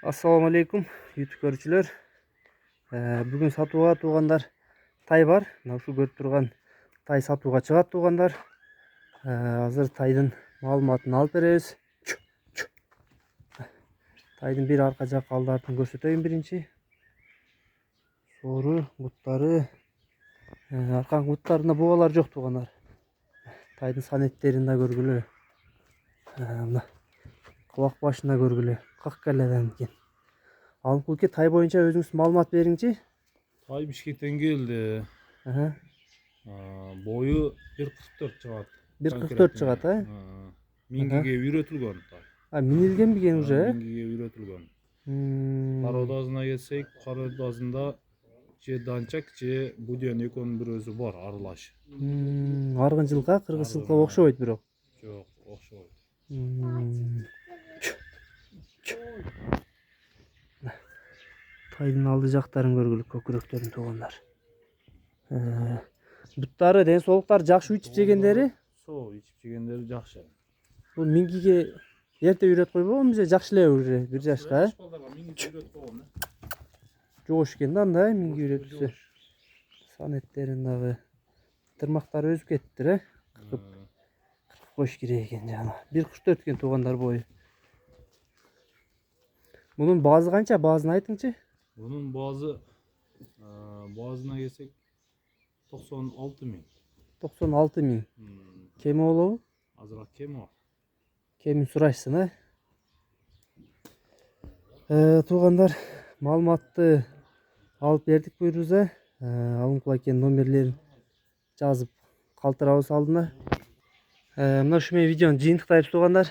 Assalamu alaikum YouTube көрүүчүлөр. Бүгүн сатууга туугандар тай бар. Мына ушул көрүп турган тай сатууга чыгат туугандар. Азыр тайдын маалыматын алып беребиз. Тайдын бир арка жак алдарын көрсөтөйүн биринчи. Соору, буттары, арканын буттарында бугалар жок туугандар. Тайдын санеттерин да көргүлө. Мына кулак башында көргүлө. Как келеден экен. Алкулке тай боюнча өзүңүз маалымат бериңчи. Тай Бишкектен келди. Бою 1.44 чыгат. 1.44 чыгат, Мингиге үйрөтүлгөн тай. Минилген биген уже? Мингиге үйрөтүлгөн. Кароодазына келсек, кароодазында же данчак, же буден экөөнүн бирөөсү бар, аралаш. Аргын жылка, кыргыз жылкага окшобойт бирок. Жок, окшобойт. Тайдын алды жактарын көргүлө, көкүрөктөрүн туугандар. Буттары, ден соолуктары жакшы ичип жегендери? Соо ичип жегендери жакшы. Бул мингиге эрте үйрөтүп койбогонбу же жакшы эле уже 1 жашка? Минги үйрөтүп койгон. Жоош экен да анда, минги үйрөтүлсө. Санеттерин дагы тырмактары өзүп кетиптир, кыркып коюш керек экен жана. 1.44 экен туугандар бою. Мунун баазы канча? Баазын айтыңчы. Bunun bazına gelsek 96.000. 96.000. Kemi болобу? Azırak kemi var. Кемин сурайсың, туугандар, маалыматты алып бердик буйрубузга. Алымкул экен номерлерин жазып калтырабыз алдына. Мына ушу менен видеону жыйынтыктайбыз туугандар.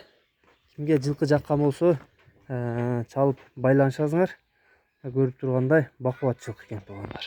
Кимге жылкы жаккан болсо, чалып байланышасыңар. Көрүп тургандай бакубат жылкы экен туугандар.